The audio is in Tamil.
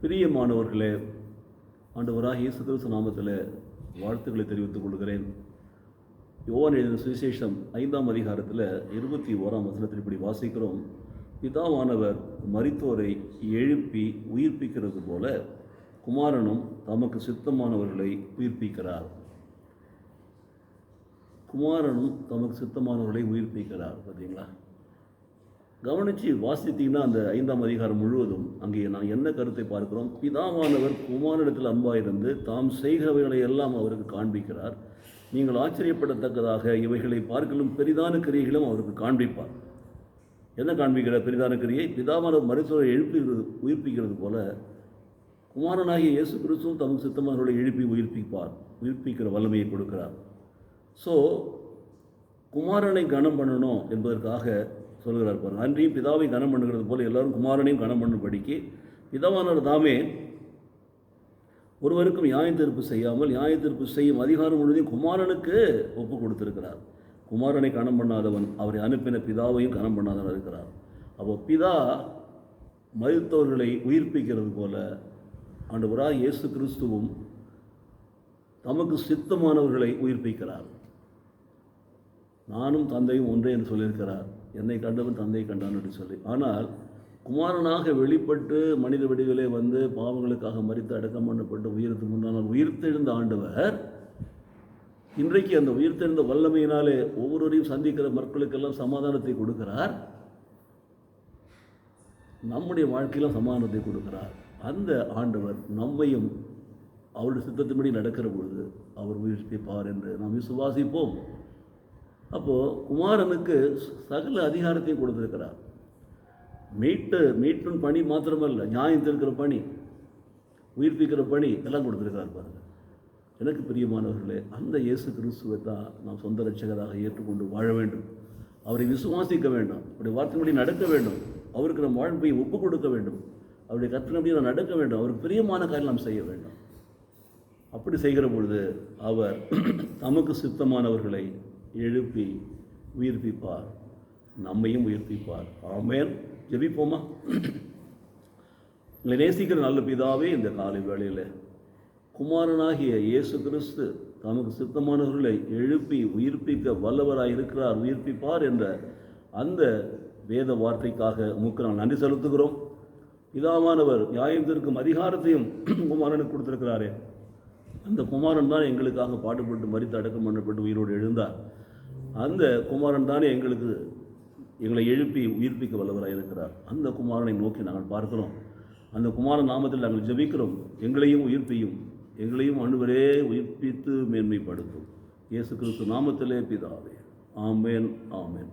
பிரியமானவர்களே, ஆண்டவராக இயேசு கிறிஸ்து நாமத்தில் வாழ்த்துக்களை தெரிவித்துக் கொள்கிறேன். யோவான் எழுதின சுவிசேஷம் 5ஆம் அதிகாரத்தில் 21ஆம் வசனத்தில் இப்படி வாசிக்கிறோம். பிதாவானவர் மரித்தோரை எழுப்பி உயிர்ப்பிக்கிறது போல குமாரனும் தமக்கு சித்தமானவர்களை உயிர்ப்பிக்கிறார். குமாரனும் தமக்கு சித்தமானவர்களை உயிர்ப்பிக்கிறார். பார்த்தீங்களா? கவனித்து வாசித்தீங்கன்னா அந்த 5ஆம் அதிகாரம் முழுவதும் அங்கே நான் என்ன கருத்தை பார்க்கிறோம்? பிதாவானவர் குமாரனிடத்தில் அன்பாயிருந்து தாம் செய்கிறவைகளை எல்லாம் அவருக்கு காண்பிக்கிறார். நீங்கள் ஆச்சரியப்படத்தக்கதாக இவைகளை பார்க்கலும் பெரிதான கிரியைகளும் அவருக்கு காண்பிப்பார். என்ன காண்பிக்கிறார்? பெரிதான கிரியை. பிதாவானவர் மரித்தோரை உயிர்ப்பிக்கிறது போல குமாரனாகிய இயேசு கிறிஸ்துவும் தமக்கு சித்தமானவர்களை எழுப்பி உயிர்ப்பிக்கிற வல்லமையை கொடுக்கிறார். ஸோ குமாரனை கனம் பண்ணணும் என்பதற்காக சொல்கிறார் பாருங்கள். அன்றியும் பிதாவை கனம் பண்ணுகிறது போல் எல்லாரும் குமாரனையும் கனம் பண்ணும்படிக்கு பிதாவானவர் தாமே ஒருவருக்கும் நியாயத்தீர்ப்பு செய்யாமல் நியாயத்தீர்ப்பு செய்யும் அதிகாரம் முழுவதையும் குமாரனுக்கு ஒப்பு கொடுத்திருக்கிறார். குமாரனை கனம் பண்ணாதவன் அவரை அனுப்பின பிதாவையும் கனம் பண்ணாதவன் இருக்கிறார். அப்போ பிதா மரித்தவர்களை உயிர்ப்பிக்கிறது போல ஆண்டவராகிய இயேசு கிறிஸ்துவும் தமக்கு சித்தமானவர்களை உயிர்ப்பிக்கிறார். நானும் தந்தையும் ஒன்றே என்று சொல்லியிருக்கிறார். என்னை கண்டவன் தந்தையை கண்டான் என்று சொல்லி. ஆனால் குமாரனாக வெளிப்பட்டு மனித வடிவிலே வந்து பாவங்களுக்காக மரித்து அடக்கம் பண்ணப்பட்டு உயிர்த்து முன்னால் உயிர்த்தெழுந்த ஆண்டவர் இன்றைக்கு அந்த உயிர்த்தெழுந்த வல்லமையினாலே ஒவ்வொருவரையும் சந்திக்கிற மக்களுக்கெல்லாம் சமாதானத்தை கொடுக்கிறார். நம்முடைய வாழ்க்கையிலும் சமாதானத்தை கொடுக்கிறார். அந்த ஆண்டவர் நம்மையும் அவருடைய சித்தத்தின்படி நடக்கிற பொழுது அவர் உயிர்ப்பிப்பார் என்று நாம் விசுவாசிப்போம். அப்போது குமாரனுக்கு சகல அதிகாரத்தையும் கொடுத்திருக்கிறார். மீட்பின் பணி மாத்திரமல்ல, நியாயம் தீர்க்கிற பணி, உயிர்ப்பிக்கிற பணி எல்லாம் கொடுத்திருக்கிறார் பாருங்கள். எனக்கு பிரியமானவர்களே, அந்த இயேசு கிறிஸ்துவை தான் நாம் சொந்த ரட்சகராக ஏற்றுக்கொண்டு வாழ வேண்டும். அவரை விசுவாசிக்க வேண்டும். அவருடைய வார்த்தையின்படி நடக்க வேண்டும். அவருக்கு நம் வாழ்வை ஒப்புக் கொடுக்க வேண்டும். அவருடைய கற்பனைப்படி நாம் நடக்க வேண்டும். அவருக்கு பிரியமான காரியம் நாம் செய்ய வேண்டும். அப்படி செய்கிற பொழுது அவர் தமக்கு சித்தமானவர்களை எழுப்பி உயிர்ப்பிப்பார், நம்மையும் உயிர்ப்பிப்பார். ஆமென். ஜெபிப்போமா? எங்களை நேசிக்கிற நல்ல பிதாவே, இந்த காலை வேளையில் குமாரனாகிய இயேசு கிறிஸ்து தமக்கு சித்தமானவர்களை எழுப்பி உயிர்ப்பிக்க வல்லவராய் இருக்கிறார், உயிர்ப்பிப்பார் என்ற அந்த வேத வார்த்தைக்காக உமக்கு நான் நன்றி செலுத்துகிறோம். பிதாவானவர் நியாயம் தீர்க்கும் அதிகாரத்தையும் குமாரனுக்கு கொடுத்திருக்கிறாரே, அந்த குமாரன் தான் எங்களுக்காக பாடுபட்டு மரித்து அடக்கம் பண்ணப்பட்டு உயிரோடு எழுந்தார். அந்த குமாரன் தானே எங்களை எழுப்பி உயிர்ப்பிக்க வல்லவராக இருக்கிறார். அந்த குமாரனை நோக்கி நாங்கள் பார்க்கிறோம். அந்த குமாரன் நாமத்தில் நாங்கள் ஜெபிக்கிறோம். எங்களையும் உயிர்ப்பியும், எங்களையும் ஆண்டவரே உயிர்ப்பித்து மேன்மைப்படுத்தும். இயேசு கிறிஸ்து நாமத்திலே பிதாவே. ஆமென், ஆமென்.